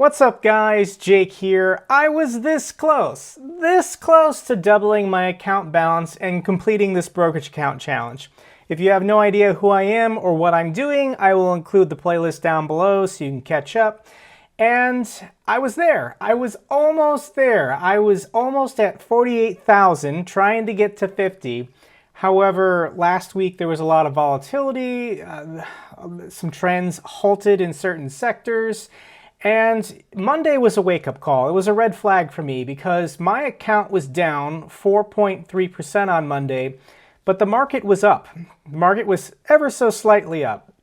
What's up guys, Jake here. I was this close to doubling my account balance and completing this brokerage account challenge. If you have no idea who I am or what I'm doing, I will include the playlist down below so you can catch up. And I was there. I was almost there. I was almost at 48,000 trying to get to 50. However, last week there was a lot of volatility, some trends halted in certain sectors. And Monday was a wake-up call. It was a red flag for me because my account was down 4.3% on Monday, but the market was up. The market was ever so slightly up,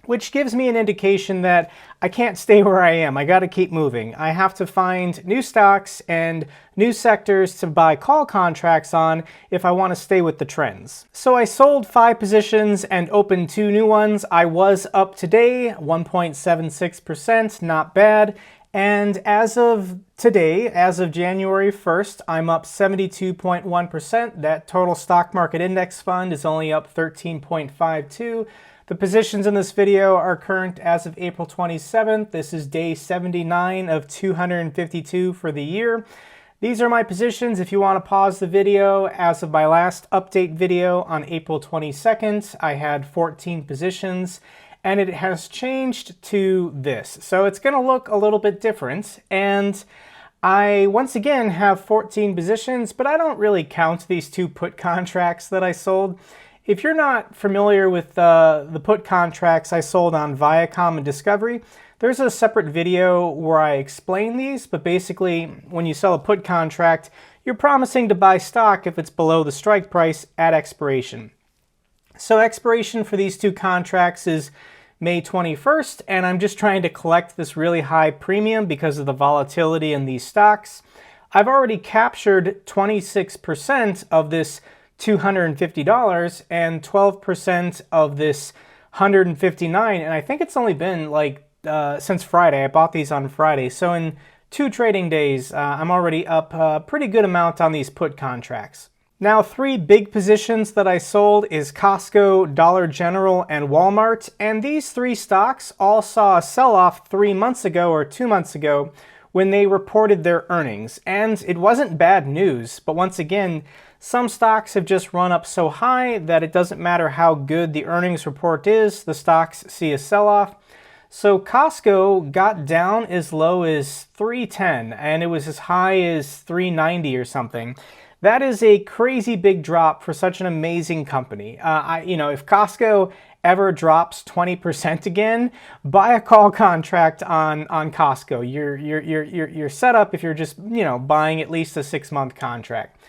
which gives me an indication that I can't stay where I am. I got to keep moving. I have to find new stocks and new sectors to buy call contracts on if I want to stay with the trends. So I sold 5 positions and opened 2 new ones. I was up today, 1.76%, not bad. And as of today, as of January 1st, I'm up 72.1%. That total stock market index fund is only up 13.52. The positions in this video are current as of April 27th. This is day 79 of 252 for the year. These are my positions. If you want to pause the video, as of my last update video on April 22nd, I had 14 positions, and it has changed to this. So it's going to look a little bit different, and I once again have 14 positions, but I don't really count these 2 put contracts that I sold. If you're not familiar with the put contracts I sold on Viacom and Discovery, there's a separate video where I explain these, but basically when you sell a put contract, you're promising to buy stock if it's below the strike price at expiration. So expiration for these 2 contracts is May 21st, and I'm just trying to collect this really high premium because of the volatility in these stocks. I've already captured 26% of this $250 and 12% of this $159, and I think it's only been like since Friday. I bought these on Friday, so in 2 trading days I'm already up a pretty good amount on these put contracts. Now, 3 big positions that I sold is Costco, Dollar General, and Walmart, and these 3 stocks all saw a sell-off 3 months ago or 2 months ago when they reported their earnings, and it wasn't bad news, but once again, some stocks have just run up so high that it doesn't matter how good the earnings report is, the stocks see a sell-off. So Costco got down as low as $3.10 and it was as high as $3.90 or something. That is a crazy big drop for such an amazing company. If Costco ever drops 20% again, buy a call contract on Costco. You're set up if you're just buying at least a 6-month contract.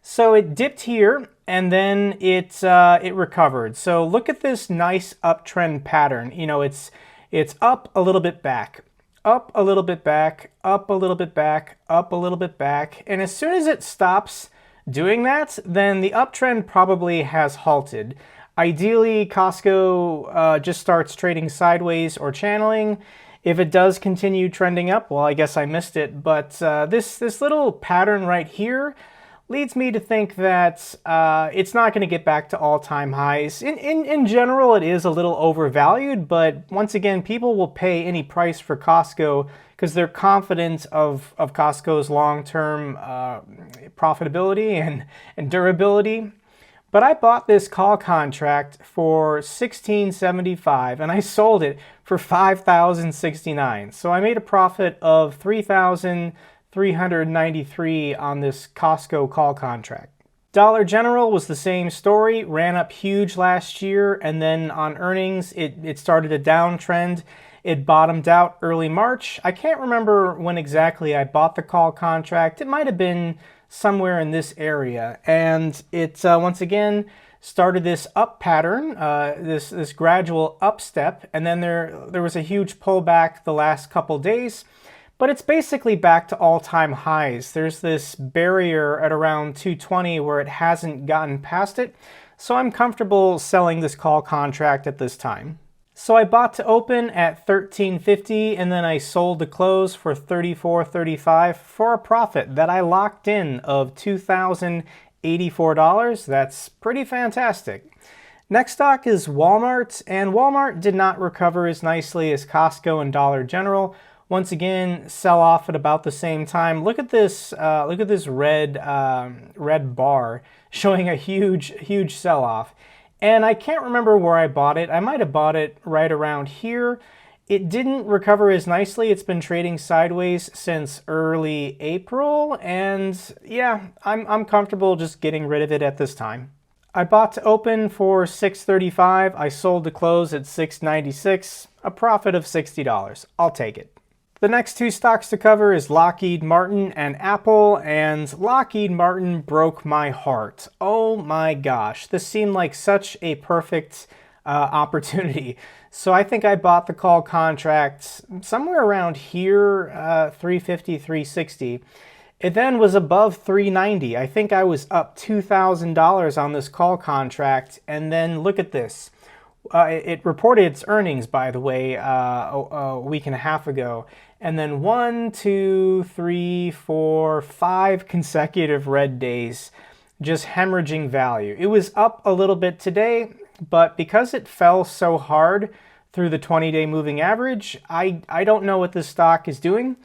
So it dipped here and then it recovered. So look at this nice uptrend pattern. It's up a little bit back, up a little bit back, up a little bit back, up a little bit back. And as soon as it stops doing that, then the uptrend probably has halted. Ideally, Costco just starts trading sideways or channeling. If it does continue trending up, well, I guess I missed it. But this little pattern right here leads me to think that it's not going to get back to all-time highs. In general, it is a little overvalued, but once again, people will pay any price for Costco because they're confident of Costco's long-term profitability and durability. But I bought this call contract for $16.75 and I sold it for $5,069. So I made a profit of $3,393 on this Costco call contract. Dollar General was the same story, ran up huge last year, and then on earnings it started a downtrend. It bottomed out early March. I can't remember when exactly I bought the call contract. It might have been somewhere in this area, and it once again started this up pattern, this gradual up step, and then there was a huge pullback the last couple days. But it's basically back to all-time highs. There's this barrier at around 220 where it hasn't gotten past it, so I'm comfortable selling this call contract at this time. So I bought to open at $13.50 and then I sold to close for $34.35 for a profit that I locked in of $2,084. That's pretty fantastic. Next stock is Walmart, and Walmart did not recover as nicely as Costco and Dollar General. Once again, sell off at about the same time. Look at this red red bar showing a huge sell off. And I can't remember where I bought it. I might have bought it right around here. It didn't recover as nicely. It's been trading sideways since early April, and yeah, I'm comfortable just getting rid of it at this time. I bought to open for $6.35. I sold to close at $6.96, a profit of $60. I'll take it. The next two stocks to cover is Lockheed Martin and Apple, and Lockheed Martin broke my heart. Oh my gosh, this seemed like such a perfect opportunity. So I think I bought the call contract somewhere around here, 350, 360. It then was above 390. I think I was up $2,000 on this call contract, and then look at this. It reported its earnings, by the way, a week and a half ago. And then 1, 2, 3, 4, 5 consecutive red days, just hemorrhaging value. It was up a little bit today, but because it fell so hard through the 20-day moving average, I don't know what this stock is doing.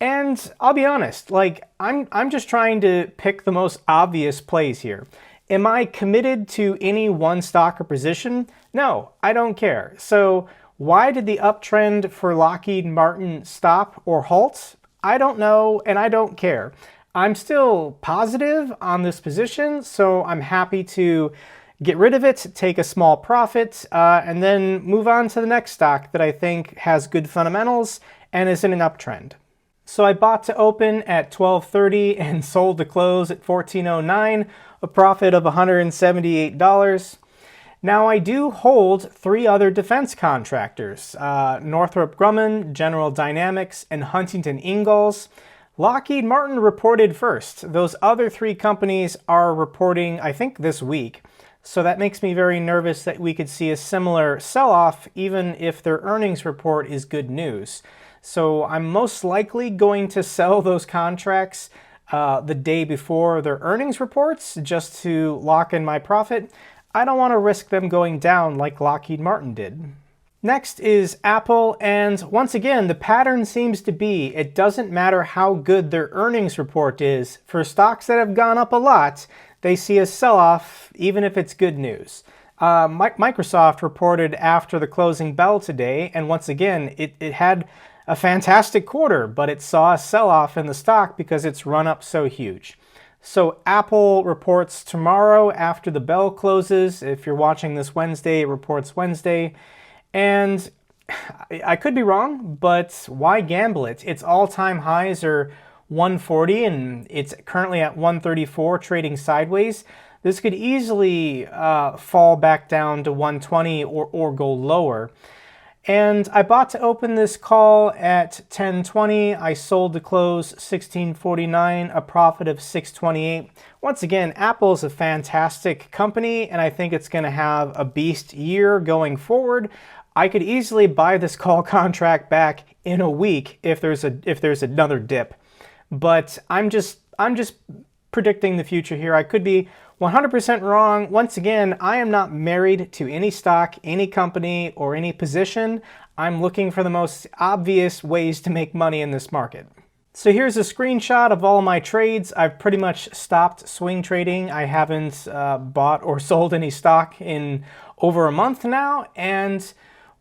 And I'll be honest, like I'm just trying to pick the most obvious plays here. Am I committed to any one stock or position? No, I don't care. So why did the uptrend for Lockheed Martin stop or halt? I don't know, and I don't care. I'm still positive on this position, so I'm happy to get rid of it, take a small profit, and then move on to the next stock that I think has good fundamentals and is in an uptrend. So I bought to open at $12.30 and sold to close at $14.09, a profit of $178. Now I do hold 3 other defense contractors, Northrop Grumman, General Dynamics, and Huntington Ingalls. Lockheed Martin reported first. Those other 3 companies are reporting, I think, this week. So that makes me very nervous that we could see a similar sell-off even if their earnings report is good news. So I'm most likely going to sell those contracts the day before their earnings reports just to lock in my profit. I don't want to risk them going down like Lockheed Martin did. Next is Apple, and once again, the pattern seems to be it doesn't matter how good their earnings report is. For stocks that have gone up a lot, they see a sell-off even if it's good news. Microsoft reported after the closing bell today, and once again, it had a fantastic quarter, but it saw a sell-off in the stock because it's run up so huge. So Apple reports tomorrow after the bell closes. If you're watching this Wednesday, it reports Wednesday. And I could be wrong, but why gamble it? Its all-time highs are 140 and it's currently at 134 trading sideways. This could easily fall back down to 120 or go lower. And I bought to open this call at 10.20. I sold to close 16.49, a profit of 6.28. Once again, Apple is a fantastic company, and I think it's going to have a beast year going forward. I could easily buy this call contract back in a week if there's another dip. But I'm just predicting the future here. I could be 100% wrong. Once again, I am not married to any stock, any company, or any position. I'm looking for the most obvious ways to make money in this market. So here's a screenshot of all my trades. I've pretty much stopped swing trading. I haven't bought or sold any stock in over a month now. And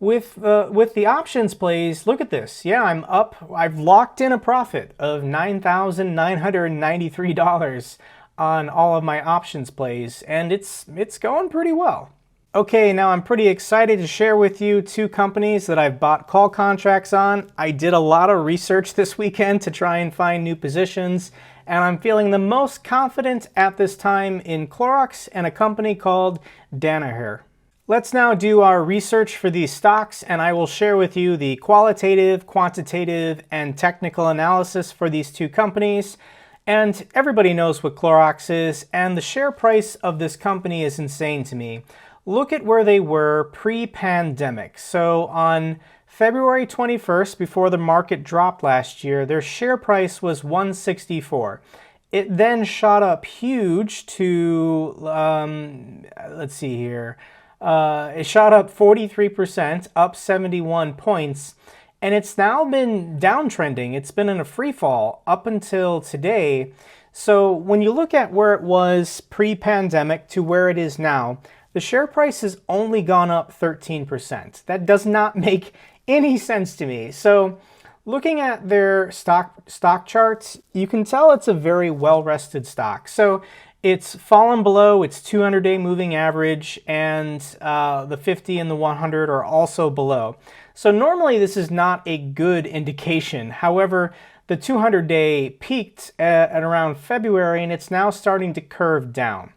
with the options plays, look at this. Yeah, I'm up. I've locked in a profit of $9,993 on all of my options plays, and it's going pretty well. Okay, now I'm pretty excited to share with you 2 companies that I've bought call contracts on. I did a lot of research this weekend to try and find new positions, and I'm feeling the most confident at this time in Clorox and a company called Danaher. Let's now do our research for these stocks, and I will share with you the qualitative, quantitative, and technical analysis for these 2 companies. And everybody knows what Clorox is, and the share price of this company is insane to me. Look at where they were pre-pandemic. So on February 21st, before the market dropped last year, their share price was $164. It then shot up huge to, let's see here, it shot up 43%, up 71 points. and it's now been downtrending. It's been in a free fall up until today. So when you look at where it was pre-pandemic to where it is now, the share price has only gone up 13%. That does not make any sense to me. So looking at their stock charts, you can tell it's a very well-rested stock. So it's fallen below its 200-day moving average, and the 50 and the 100 are also below. So normally this is not a good indication. However, the 200-day peaked at around February, and it's now starting to curve down.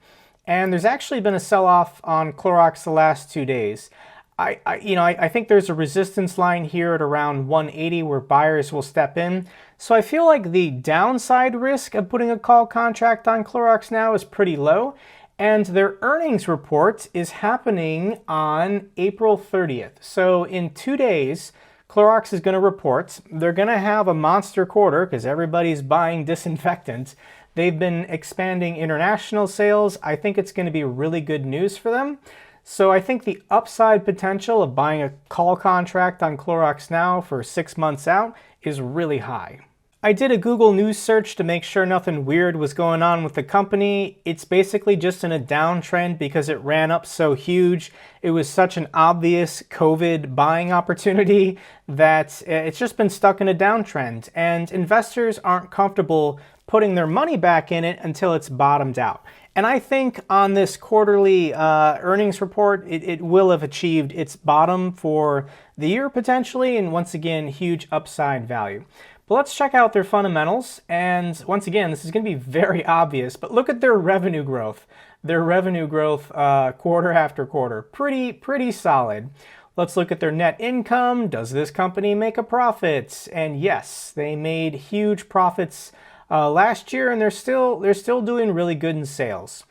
And there's actually been a sell-off on Clorox the last 2 days. I think there's a resistance line here at around 180 where buyers will step in. So I feel like the downside risk of putting a call contract on Clorox now is pretty low. And their earnings report is happening on April 30th. So in 2 days, Clorox is going to report. They're going to have a monster quarter because everybody's buying disinfectant. They've been expanding international sales. I think it's going to be really good news for them. So I think the upside potential of buying a call contract on Clorox now for 6 months out is really high. I did a Google News search to make sure nothing weird was going on with the company. It's basically just in a downtrend because it ran up so huge. It was such an obvious COVID buying opportunity that it's just been stuck in a downtrend. And investors aren't comfortable putting their money back in it until it's bottomed out. And I think on this quarterly earnings report, it will have achieved its bottom for the year potentially, and once again, huge upside value. But let's check out their fundamentals. And once again, this is going to be very obvious, but look at their revenue growth. Their revenue growth quarter after quarter, pretty solid. Let's look at their net income. Does this company make a profit? And yes, they made huge profits last year, and they're still doing really good in sales.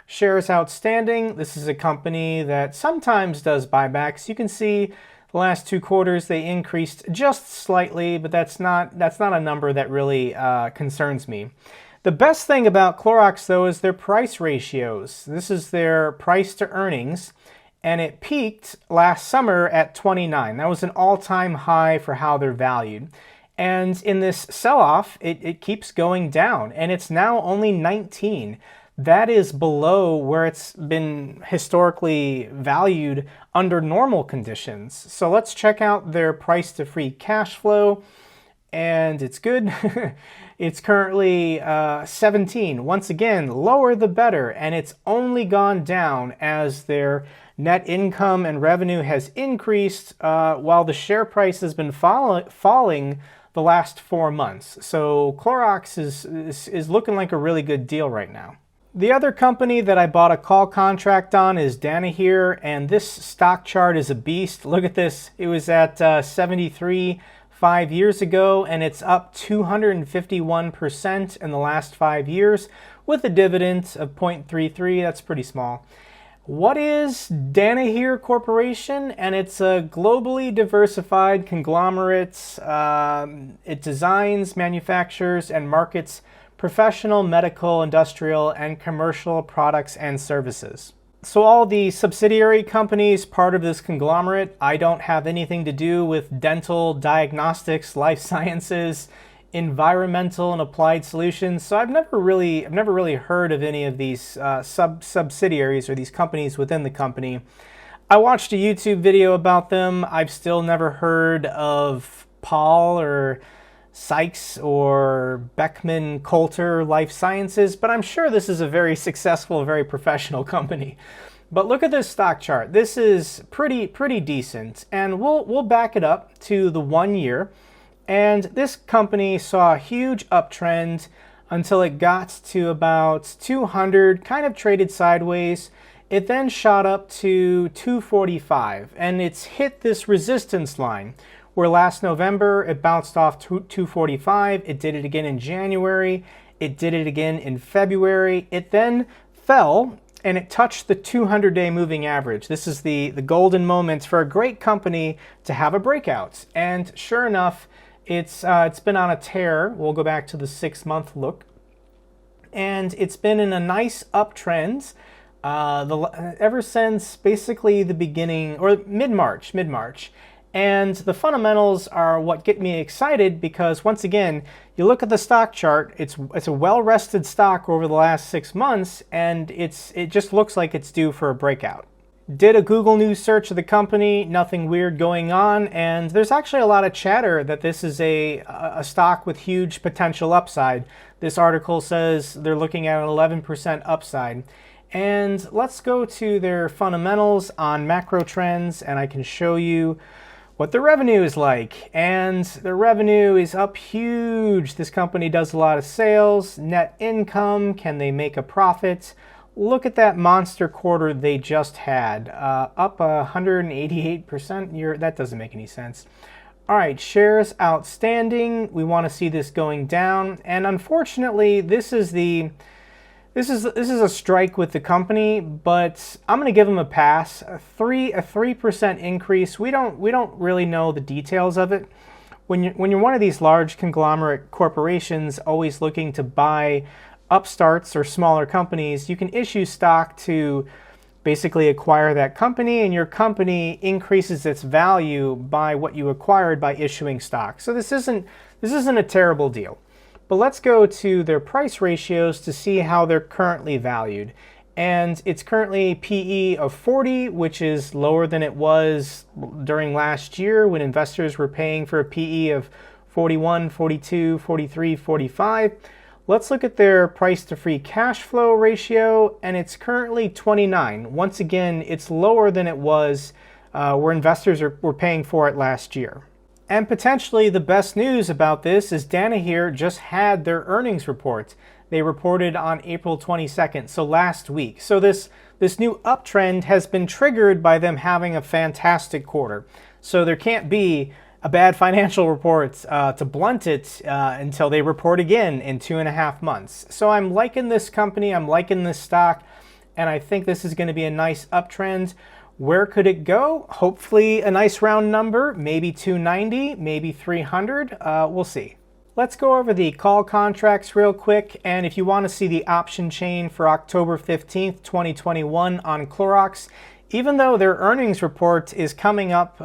Shares outstanding. This is a company that sometimes does buybacks. You can see the last 2 quarters they increased just slightly, but that's not a number that really concerns me. The best thing about Clorox though is their price ratios. This is their price to earnings, and it peaked last summer at 29. That was an all-time high for how they're valued. And in this sell-off, it keeps going down, and it's now only 19. That is below where it's been historically valued under normal conditions. So let's check out their price to free cash flow, and it's good. It's currently 17. Once again, lower the better, and it's only gone down as their net income and revenue has increased while the share price has been falling the last 4 months. So Clorox is looking like a really good deal right now. The other company that I bought a call contract on is Danaher, and this stock chart is a beast. Look at this. It was at 73 5 years ago, and it's up 251% in the last 5 years with a dividend of 0.33. That's pretty small. What is Danaher Corporation? And it's a globally diversified conglomerate. It designs, manufactures, and markets professional, medical, industrial, and commercial products and services. So all the subsidiary companies part of this conglomerate, I don't have anything to do with dental, diagnostics, life sciences, environmental, and applied solutions. So I've never really heard of any of these subsidiaries or these companies within the company. I watched a YouTube video about them. I've still never heard of Paul or Sykes or Beckman Coulter Life Sciences, but I'm sure this is a very successful, very professional company. But look at this stock chart. This is pretty decent, and we'll back it up to the 1 year. And this company saw a huge uptrend until it got to about 200, kind of traded sideways. It then shot up to 245, and it's hit this resistance line where last November it bounced off 245. It did it again in January. It did it again in February. It then fell and it touched the 200-day moving average. This is the golden moment for a great company to have a breakout. And sure enough, it's been on a tear. We'll go back to the 6-month look. And it's been in a nice uptrend ever since basically the beginning, or mid-March. And the fundamentals are what get me excited because, once again, you look at the stock chart, it's a well-rested stock over the last 6 months, and it just looks like it's due for a breakout. Did a Google News search of the company, nothing weird going on, and there's actually a lot of chatter that this is a stock with huge potential upside. This article says they're looking at an 11% upside. And let's go to their fundamentals on macro trends, and I can show you what the revenue is like. And the revenue is up huge. This company does a lot of sales. Net income, can they make a profit? Look at that monster quarter they just had, up 188%. That doesn't make any sense. All right, shares outstanding. We want to see this going down, and unfortunately, this is a strike with the company. But I'm going to give them a pass. A 3% increase. We don't really know the details of it. When you're one of these large conglomerate corporations, always looking to buy upstarts or smaller companies, you can issue stock to basically acquire that company, and your company increases its value by what you acquired by issuing stock. So this isn't a terrible deal. But let's go to their price ratios to see how they're currently valued. And it's currently PE of 40, which is lower than it was during last year when investors were paying for a PE of 41, 42, 43, 45. Let's look at their price to free cash flow ratio, and it's currently 29. Once again, it's lower than it was where investors were paying for it last year. And potentially the best news about this is Danaher just had their earnings report. They reported on April 22nd, so last week. So this new uptrend has been triggered by them having a fantastic quarter. So there can't be a bad financial report to blunt it until they report again in 2.5 months. So I'm liking this company, I'm liking this stock, and I think this is going to be a nice uptrend. Where could it go? Hopefully a nice round number, maybe 290, maybe 300. We'll see. Let's go over the call contracts real quick, and if you want to see the option chain for October 15th, 2021 on Clorox, even though their earnings report is coming up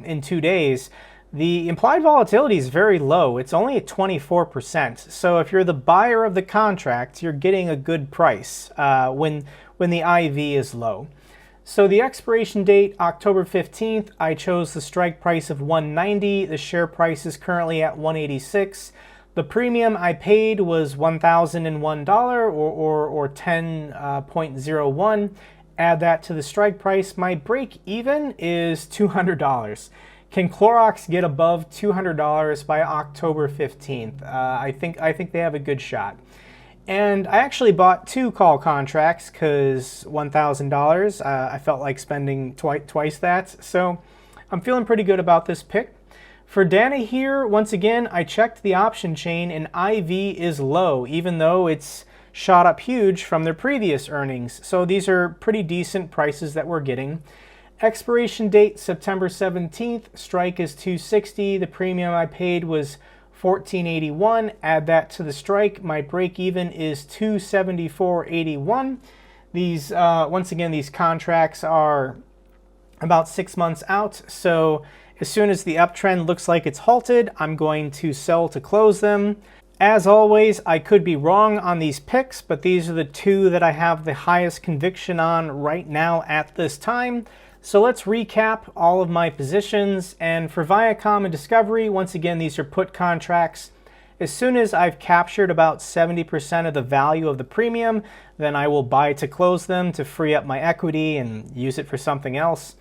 in 2 days, the implied volatility is very low. It's only at 24%. So if you're the buyer of the contract, you're getting a good price when the IV is low. So the expiration date, October 15th, I chose the strike price of $190. The share price is currently at $186. The premium I paid was $1,001 or 10.01. Add that to the strike price. My break even is $200. Can Clorox get above $200 by October 15th? I think they have a good shot. And I actually bought 2 call contracts because $1,000. I felt like spending twice that. So I'm feeling pretty good about this pick. For Danaher, once again, I checked the option chain and IV is low, even though it's shot up huge from their previous earnings. So these are pretty decent prices that we're getting. Expiration date, September 17th. Strike is $260. The premium I paid was $14.81. Add that to the strike. My break even is $274.81. These, once again, these contracts are about 6 months out. So as soon as the uptrend looks like it's halted, I'm going to sell to close them. As always, I could be wrong on these picks, but these are the 2 that I have the highest conviction on right now at this time. So let's recap all of my positions. And for Viacom and Discovery, once again, these are put contracts. As soon as I've captured about 70% of the value of the premium, then I will buy to close them to free up my equity and use it for something else.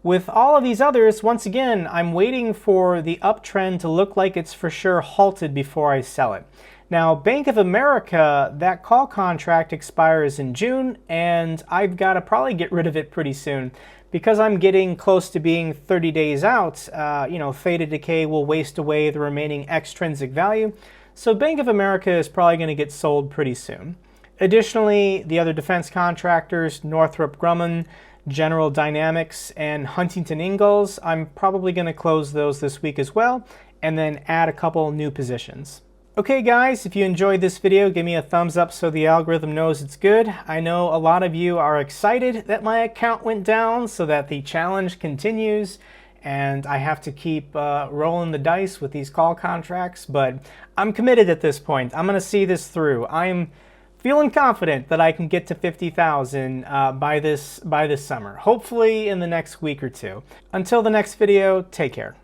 With all of these others, once again, I'm waiting for the uptrend to look like it's for sure halted before I sell it. Now, Bank of America, that call contract expires in June, and I've got to probably get rid of it pretty soon. Because I'm getting close to being 30 days out, theta decay will waste away the remaining extrinsic value. So Bank of America is probably going to get sold pretty soon. Additionally, the other defense contractors, Northrop Grumman, General Dynamics, and Huntington Ingalls, I'm probably going to close those this week as well, and then add a couple new positions. Okay guys, if you enjoyed this video, give me a thumbs up so the algorithm knows it's good. I know a lot of you are excited that my account went down so that the challenge continues. and I have to keep rolling the dice with these call contracts, but I'm committed at this point. I'm going to see this through. I'm feeling confident that I can get to 50,000 by this summer, hopefully in the next week or two. Until the next video, take care.